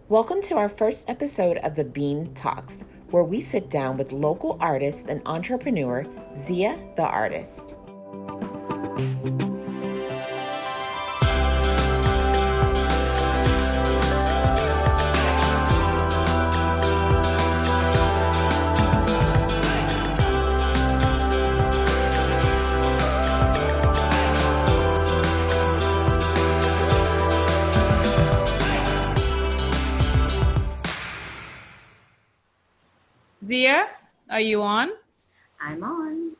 Welcome to our first episode of the Bean Talks, where we sit down with local artist and entrepreneur Ziya the Artist. Ziya, are you on? I'm on.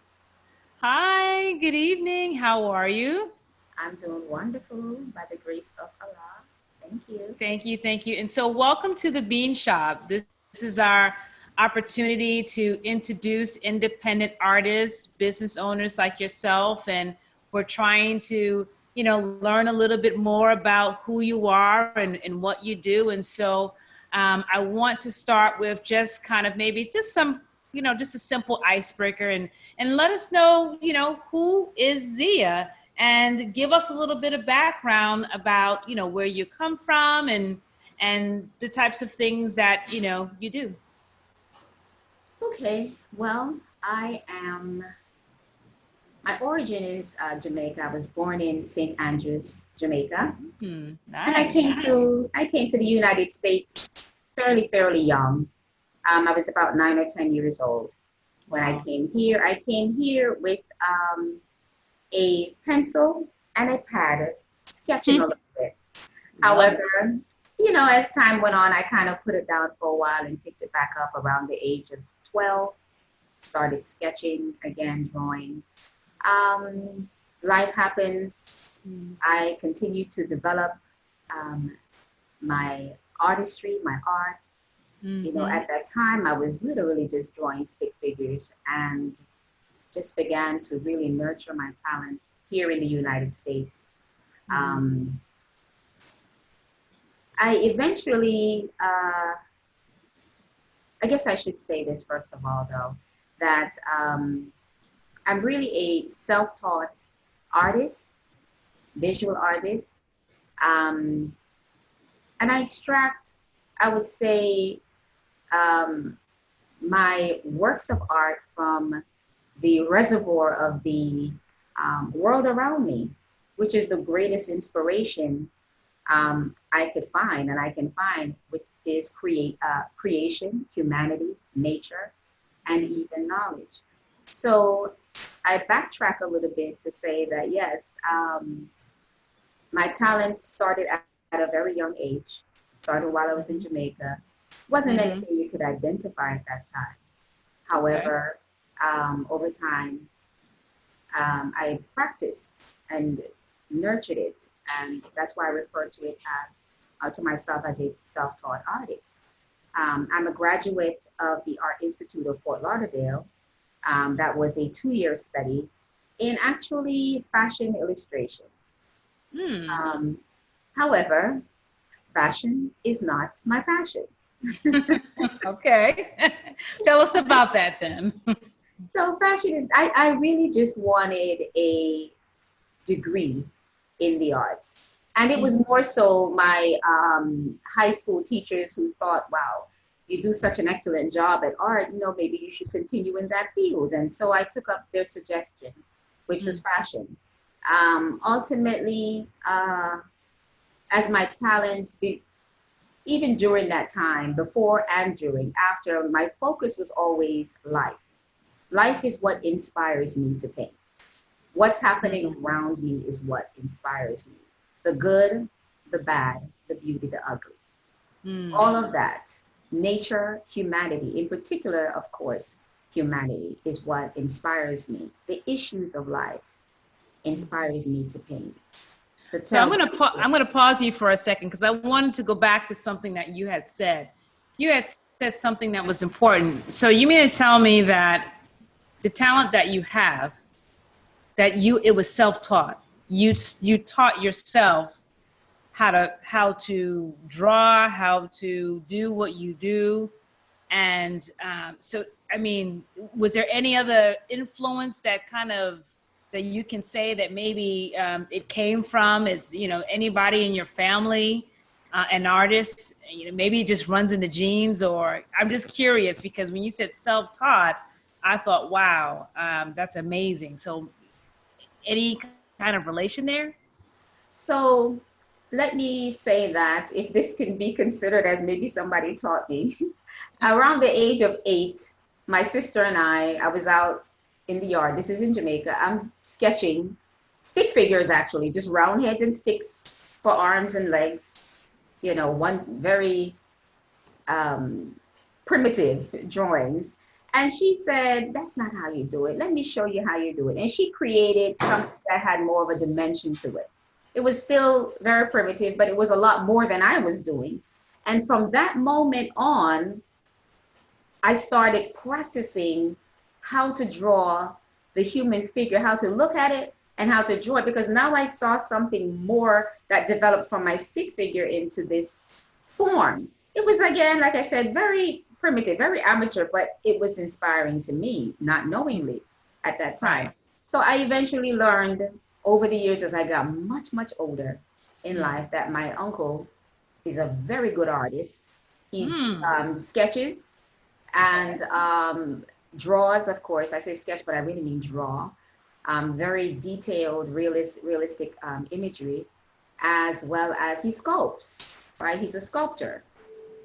Hi, good evening. How are you? I'm doing wonderful by the grace of Allah. Thank you. Thank you, thank you. And so, welcome to the Bean Shop. This is our opportunity to introduce independent artists, business owners like yourself, and we're trying to, learn a little bit more about who you are and what you do. And so, I want to start with just kind of maybe just some, just a simple icebreaker and let us know, who is Ziya and give us a little bit of background about, where you come from and the types of things that, you do. Okay, well, my origin is Jamaica. I was born in St. Andrews, Jamaica. And I Nice. came to I came to the United States fairly young. I was about 9 or 10 years old when I Wow. came here. I came here with a pencil and a pad, sketching a little bit. Love it. However, as time went on, I kind of put it down for a while and picked it back up around the age of 12, started sketching again, drawing. Life happens. I continued to develop um, my artistry, my art. Mm-hmm. At that time, I was literally just drawing stick figures and just began to really nurture my talent here in the United States. Um, I eventually, I guess I should say this first of all, though, that I'm really a self taught artist, visual artist. Um, and I extract, I would say, um, my works of art from the reservoir of the world around me, which is the greatest inspiration I could find and I can find, which is creation, humanity, nature, and even knowledge. So I backtrack a little bit to say that yes, my talent started at a very young age, started while I was in Jamaica. Wasn't Mm-hmm. anything you could identify at that time. Okay. However, over time, I practiced and nurtured it, and that's why I refer to it as to myself as a self-taught artist. I'm a graduate of the Art Institute of Fort Lauderdale. That was a 2 year study in actually fashion illustration. Hmm. Um, However, fashion is not my passion. Okay. Tell us about that then. So fashion is, I really just wanted a degree in the arts. And it was more so my high school teachers who thought, wow, you do such an excellent job at art, maybe you should continue in that field. And so I took up their suggestion, which was fashion. Ultimately, as my talent, even during that time, before and during, after, my focus was always life. Life is what inspires me to paint. What's happening around me is what inspires me. The good, the bad, the beauty, the ugly. All of that. Nature, humanity, in particular, of course, humanity is what inspires me. The issues of life inspires me to paint, to So tell people. I'm gonna pause you for a second because I wanted to go back to something that you had said. You had said something that was important. So you mean to tell me that the talent that you have, that it was self-taught. You taught yourself how to draw, how to do what you do, and so I mean, was there any other influence that kind of that you can say that maybe it came from? Is anybody in your family an artist? Maybe it just runs in the genes, or I'm just curious because when you said self-taught, I thought, wow, that's amazing. So any kind of relation there? So let me say that if this can be considered as maybe somebody taught me, around the age of 8, my sister and I was out in the yard. This is in Jamaica. I'm sketching stick figures, actually, just round heads and sticks for arms and legs. One very um, primitive drawings. And she said, "That's not how you do it. Let me show you how you do it." And she created something that had more of a dimension to it. It was still very primitive, but it was a lot more than I was doing. And from that moment on, I started practicing how to draw the human figure, how to look at it and how to draw it, because now I saw something more that developed from my stick figure into this form. It was, again, like I said, very primitive, very amateur, but it was inspiring to me, not knowingly at that time. Right. So I eventually learned over the years as I got much, much older in life that my uncle is a very good artist. He sketches and draws, of course. I say sketch, but I really mean draw. Very detailed, realistic imagery, as well as he sculpts, right? He's a sculptor.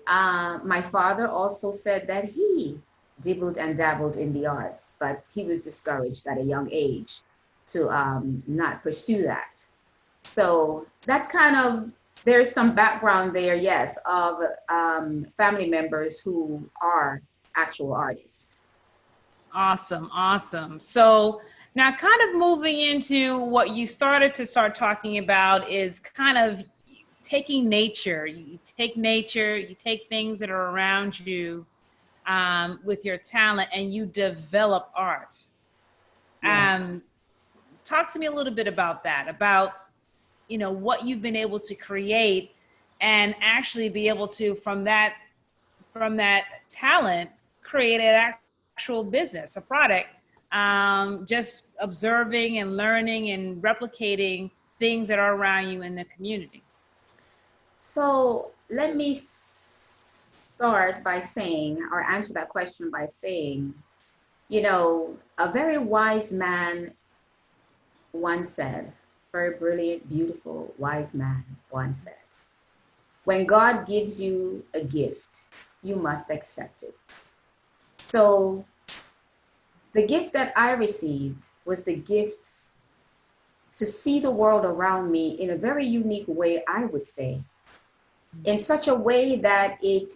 My father also said that he dibbled and dabbled in the arts, but he was discouraged at a young age to not pursue that. So that's kind of, there's some background there, yes, of family members who are actual artists. Awesome, awesome. So now kind of moving into what you started to start talking about is kind of taking nature. You take nature, you take things that are around you with your talent and you develop art. Yeah. Talk to me a little bit about that, about what you've been able to create and actually be able to from that talent create an actual business, a product, just observing and learning and replicating things that are around you in the community. So let me start by saying, or answer that question by saying, a very wise man once said, very brilliant, beautiful, wise man once said, when God gives you a gift, you must accept it. So the gift that I received was the gift to see the world around me in a very unique way, I would say, in such a way that it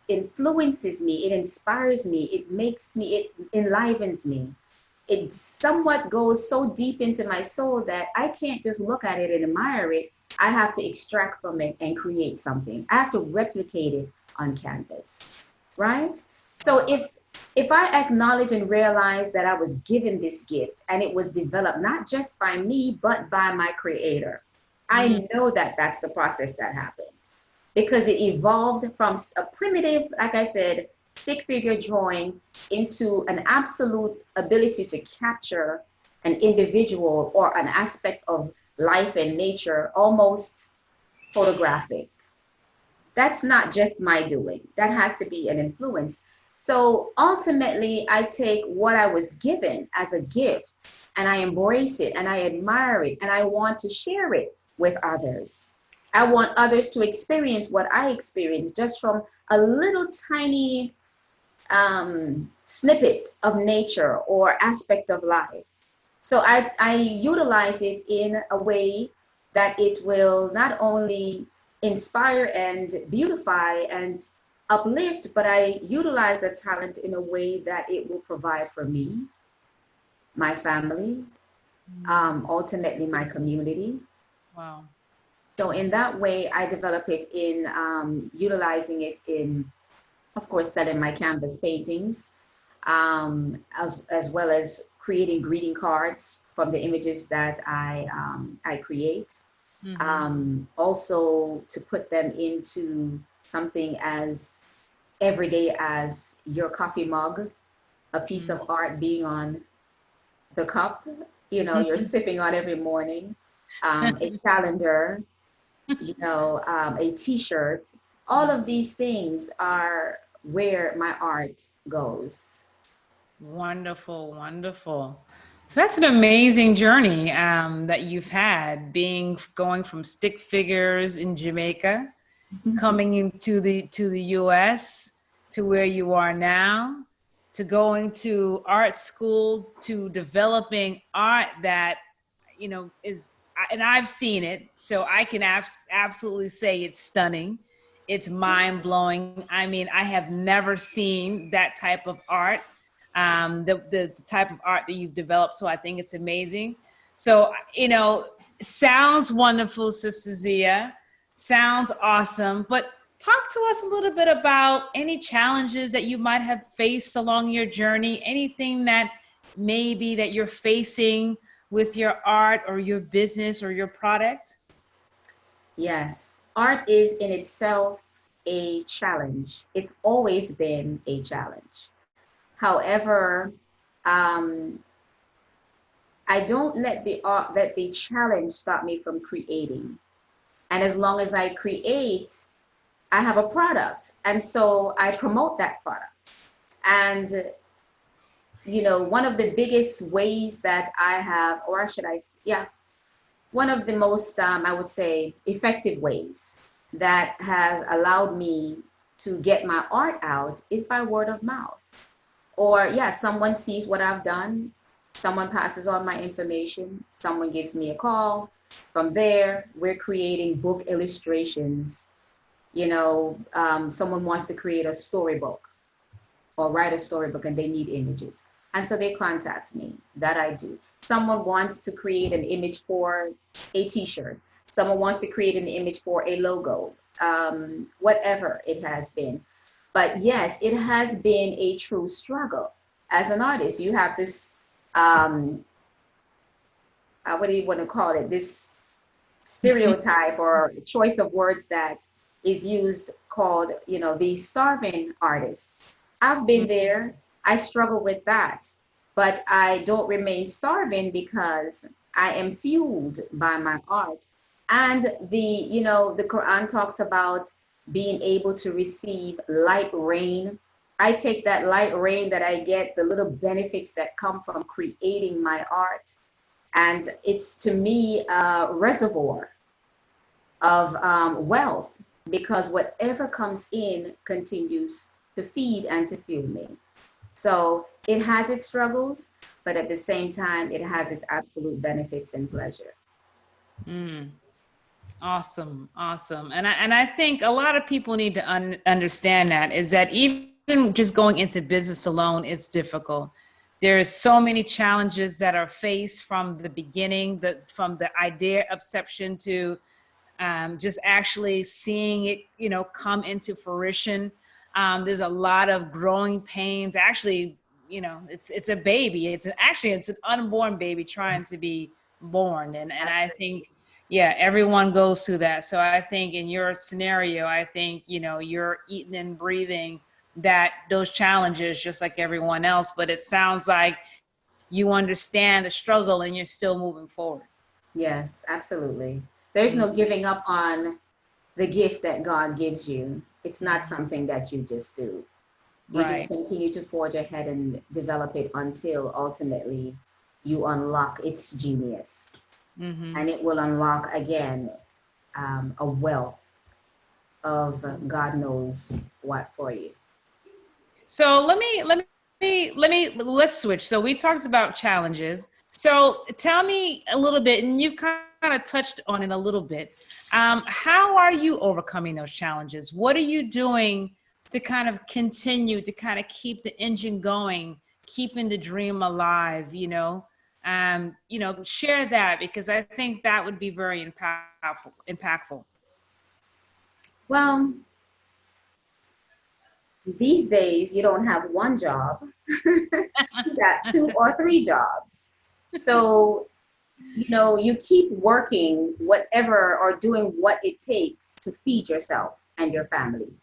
influences me, it inspires me, it makes me, it enlivens me. It somewhat goes so deep into my soul that I can't just look at it and admire it. I have to extract from it and create something. I have to replicate it on canvas, right? So if I acknowledge and realize that I was given this gift and it was developed not just by me, but by my creator, I know that that's the process that happened because it evolved from a primitive, like I said, stick figure drawing into an absolute ability to capture an individual or an aspect of life and nature, almost photographic. That's not just my doing. That has to be an influence. So ultimately, I take what I was given as a gift and I embrace it and I admire it and I want to share it with others. I want others to experience what I experienced just from a little tiny snippet of nature or aspect of life. So I utilize it in a way that it will not only inspire and beautify and uplift, but I utilize the talent in a way that it will provide for me, my family, ultimately my community. Wow. So in that way, I develop it in utilizing it in, of course, selling my canvas paintings, as well as creating greeting cards from the images that I create. Also to put them into something as everyday as your coffee mug, a piece of art being on the cup, you're sipping on every morning, a calendar, a t-shirt. All of these things are where my art goes. Wonderful, wonderful. So that's an amazing journey that you've had, being going from stick figures in Jamaica, coming into the U.S. to where you are now, to going to art school, to developing art that is, and I've seen it, so I can absolutely say it's stunning. It's mind blowing. I mean, I have never seen that type of art, the type of art that you've developed. So I think it's amazing. So, sounds wonderful, Sister Zia. Sounds awesome. But talk to us a little bit about any challenges that you might have faced along your journey, anything that maybe that you're facing with your art or your business or your product. Yes, art is in itself a challenge. It's always been a challenge. However, um, I don't let the challenge stop me from creating. And as long as I create, I have a product. And so I promote that product. And one of the biggest ways that I have, or should I, yeah, one of the most, I would say, effective ways that has allowed me to get my art out is by word of mouth. Or, yeah, someone sees what I've done, someone passes on my information, someone gives me a call. From there, we're creating book illustrations. Someone wants to create a storybook or write a storybook and they need images. And so they contact me. That I do. Someone wants to create an image for a t-shirt. Someone wants to create an image for a logo, whatever it has been. But yes, it has been a true struggle. As an artist, you have this, what do you want to call it? This stereotype or choice of words that is used called, the starving artist. I've been there. I struggle with that, but I don't remain starving because I am fueled by my art. And the Quran talks about being able to receive light rain. I take that light rain that I get, the little benefits that come from creating my art, and it's to me a reservoir of wealth, because whatever comes in continues to feed and to fuel me. So it has its struggles, but at the same time, it has its absolute benefits and pleasure. Awesome, awesome. And I think a lot of people need to understand that, is that even just going into business alone, it's difficult. There's so many challenges that are faced from the beginning, from the idea inception to just actually seeing it, come into fruition. There's a lot of growing pains. Actually, it's a baby. It's an unborn baby trying to be born, and I think, yeah, everyone goes through that. So I think in your scenario, I think you're eating and breathing those challenges just like everyone else. But it sounds like you understand the struggle and you're still moving forward. Yes, absolutely. There's no giving up on the gift that God gives you. It's not something that you just do. You just Right. continue to forge ahead and develop it until ultimately you unlock its genius. And it will unlock again a wealth of God knows what for you. So let's switch. So we talked about challenges. So tell me a little bit, and you kind of touched on it a little bit. How are you overcoming those challenges? What are you doing to kind of continue to kind of keep the engine going, keeping the dream alive? Share that, because I think that would be very impactful. Impactful. Well, these days you don't have one job, you got two or three jobs. So, you keep working whatever or doing what it takes to feed yourself and your family.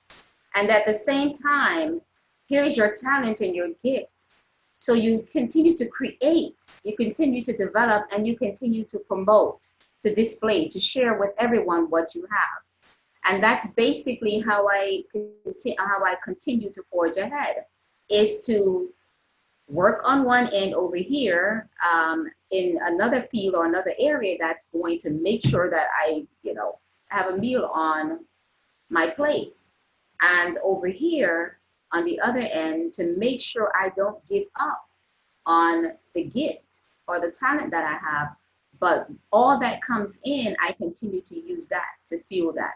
And at the same time, here's your talent and your gift. So you continue to create, you continue to develop, and you continue to promote. to display, to share with everyone what you have. And that's basically how I continue to forge ahead, is to work on one end over here, in another field or another area that's going to make sure that I, have a meal on my plate. And over here on the other end, to make sure I don't give up on the gift or the talent that I have. But all that comes in, I continue to use that to fuel that.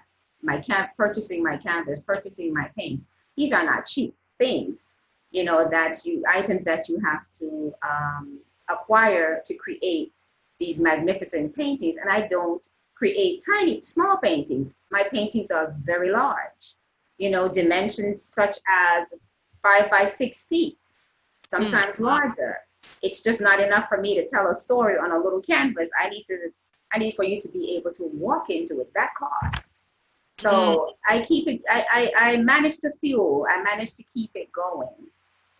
Purchasing my canvas, purchasing my paints. These are not cheap things, items that you have to acquire to create these magnificent paintings. And I don't create tiny, small paintings. My paintings are very large, dimensions such as 5 by 6 feet, sometimes larger. It's just not enough for me to tell a story on a little canvas. I need for you to be able to walk into it. That costs. So I keep it, I manage to fuel, I manage to keep it going,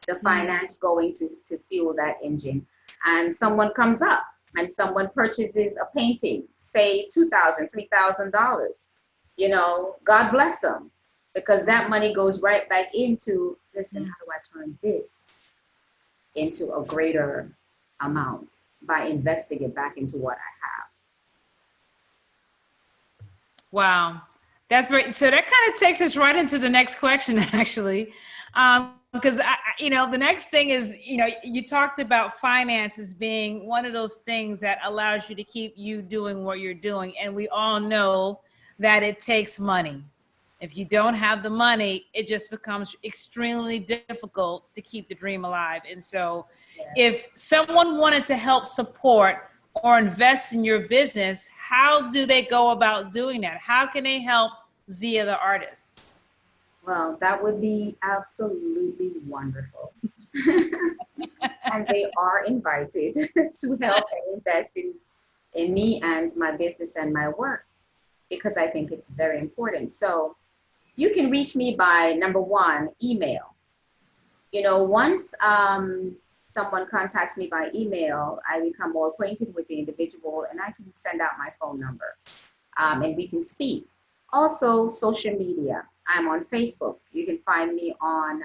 the finance going to fuel that engine. And someone comes up and someone purchases a painting, say $2,000, $3,000, God bless them, because that money goes right back into, listen, how do I turn this into a greater amount by investing it back into what I have. Wow. That's great. So that kind of takes us right into the next question, actually. Because, the next thing is, you talked about finances being one of those things that allows you to keep you doing what you're doing. And we all know that it takes money. If you don't have the money, it just becomes extremely difficult to keep the dream alive. And so if someone wanted to help support or invest in your business, how do they go about doing that? How can they help Ziya the artist? Well, that would be absolutely wonderful. And they are invited to help and invest in me and my business and my work, because I think it's very important. So you can reach me by, number one, email. Once someone contacts me by email, I become more acquainted with the individual, and I can send out my phone number, and we can speak. Also, social media. I'm on Facebook. You can find me on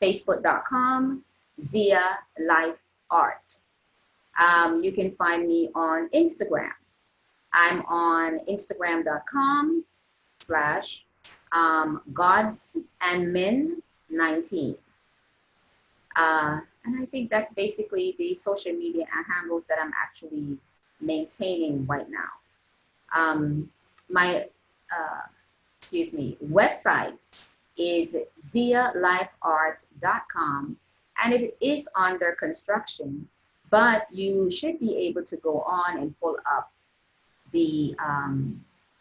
facebook.com, Ziya Life Art. You can find me on Instagram. I'm on instagram.com/ Gods and Men 19. And I think that's basically the social media handles that I'm actually maintaining right now. My website is ziyalifeart.com, and it is under construction, but you should be able to go on and pull up the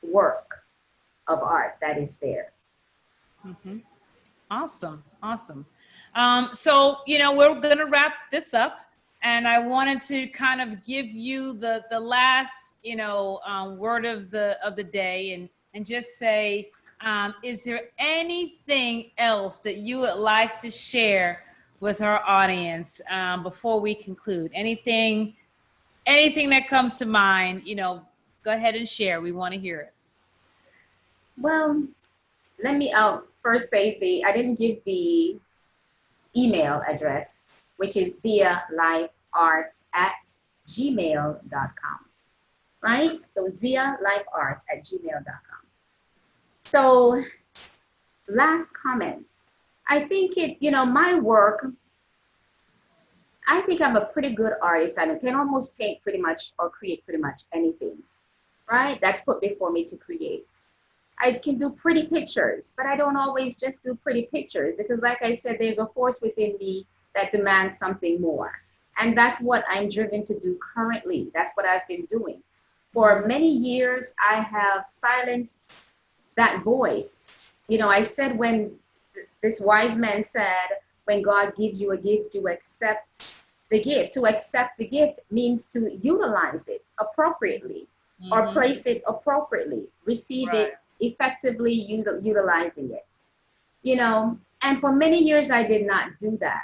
work of art that is there. Mm-hmm. Awesome. So, we're going to wrap this up, and I wanted to kind of give you the last, word of the day, and just say, is there anything else that you would like to share with our audience before we conclude? Anything that comes to mind, go ahead and share. We want to hear it. Well, let me first say I didn't give the email address, which is ziyalifeart@gmail.com, right? So ziyalifeart@gmail.com. So last comments. I think my work, I think I'm a pretty good artist and I can almost paint pretty much or create pretty much anything, right? That's put before me to create. I can do pretty pictures, but I don't always just do pretty pictures, because like I said, there's a force within me that demands something more. And that's what I'm driven to do currently. That's what I've been doing. For many years, I have silenced that voice. I said, when this wise man said, when God gives you a gift, you accept the gift. To accept the gift means to utilize it appropriately, or place it appropriately, receive it effectively, utilizing it. And for many years, I did not do that.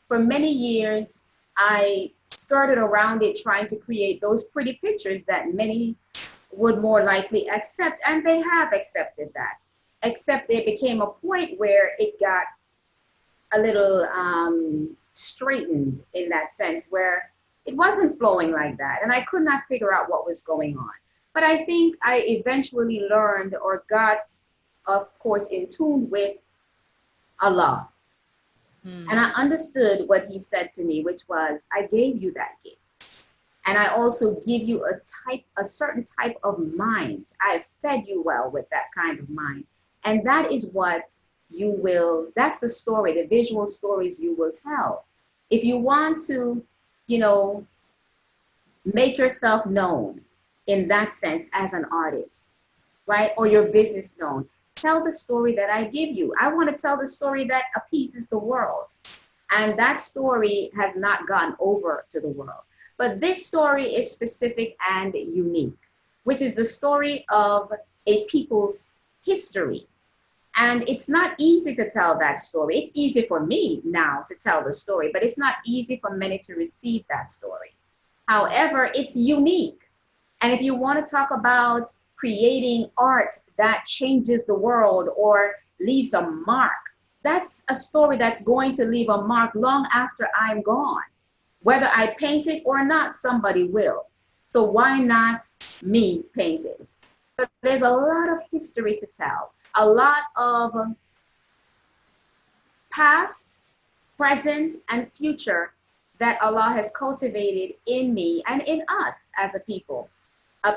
For many years, I skirted around it trying to create those pretty pictures that many would more likely accept, and they have accepted that. Except there became a point where it got a little straightened in that sense, where it wasn't flowing like that, and I could not figure out what was going on. But I think I eventually learned or got, of course, in tune with Allah. And I understood what he said to me, which was, I gave you that gift. And I also give you a certain type of mind. I fed you well with that kind of mind. And that is what you will, that's the story, the visual stories you will tell. If you want to, you know, make yourself known in that sense as an artist, right? Or your business known, tell the story that I give you. I want to tell the story that appeases the world. And that story has not gone over to the world. But this story is specific and unique, which is the story of a people's history. And it's not easy to tell that story. It's easy for me now to tell the story, but it's not easy for many to receive that story. However, it's unique. And if you want to talk about creating art that changes the world or leaves a mark, that's a story that's going to leave a mark long after I'm gone. Whether I paint it or not, somebody will. So why not me paint it? But there's a lot of history to tell, a lot of past, present, and future that Allah has cultivated in me and in us as a people,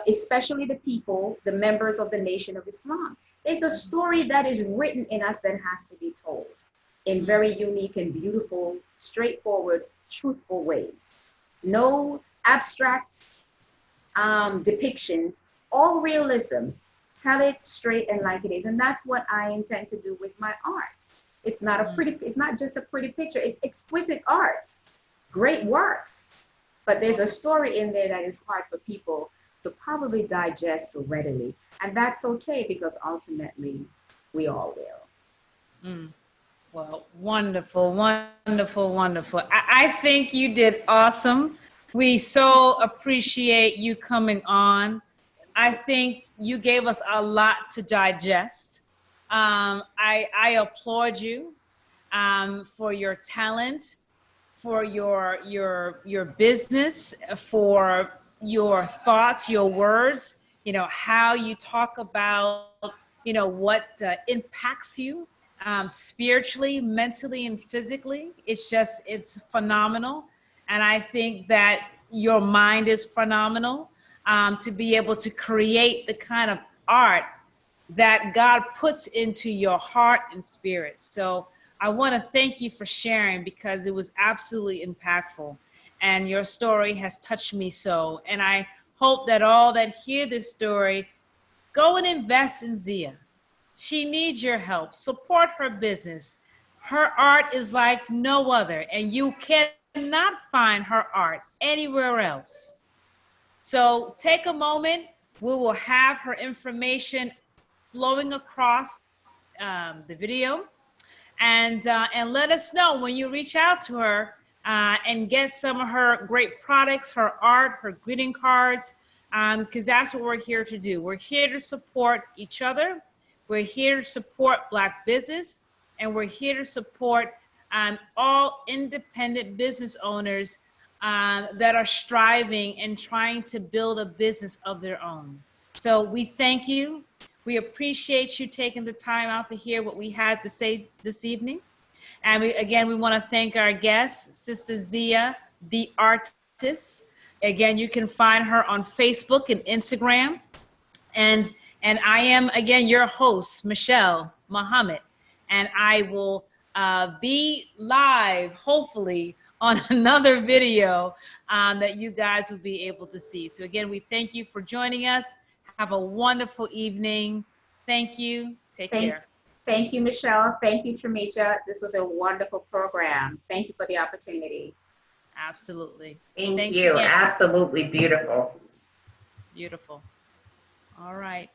especially the people, the members of the Nation of Islam. There's a story that is written in us that has to be told in very unique and beautiful, straightforward, truthful ways. No abstract depictions, all realism. Tell it straight and like it is. And that's what I intend to do with my art. It's not a pretty, it's not just a pretty picture, it's exquisite art, great works. But there's a story in there that is hard for people to probably digest readily. And that's okay, because ultimately we all will. Well, wonderful, wonderful, wonderful. I think you did awesome. We so appreciate you coming on. I think you gave us a lot to digest. I applaud you for your talent, for your business, for your thoughts, your words, you know, how you talk about, you know, what impacts you spiritually, mentally, and physically. It's phenomenal. And I think that your mind is phenomenal to be able to create the kind of art that God puts into your heart and spirit. So I want to thank you for sharing, because it was absolutely impactful. And your story has touched me so. And I hope that all that hear this story go and invest in Ziya. She needs your help. Support her business. Her art is like no other, and you cannot find her art anywhere else. So take a moment. We will have her information flowing across the video, and let us know when you reach out to her and get some of her great products, her art, her greeting cards, because that's what we're here to do. We're here to support each other. We're here to support Black business, and we're here to support all independent business owners that are striving and trying to build a business of their own. So we thank you. We appreciate you taking the time out to hear what we had to say this evening. And we want to thank our guest, Sister Ziya, the artist. Again, you can find her on Facebook and Instagram. And I am, again, your host, Michelle Muhammad. And I will be live, hopefully, on another video that you guys will be able to see. So again, we thank you for joining us. Have a wonderful evening. Thank you. Take care. Thank you, Michelle. Thank you, Tremesia. This was a wonderful program. Thank you for the opportunity. Absolutely. Thank you. Absolutely beautiful. Beautiful. All right.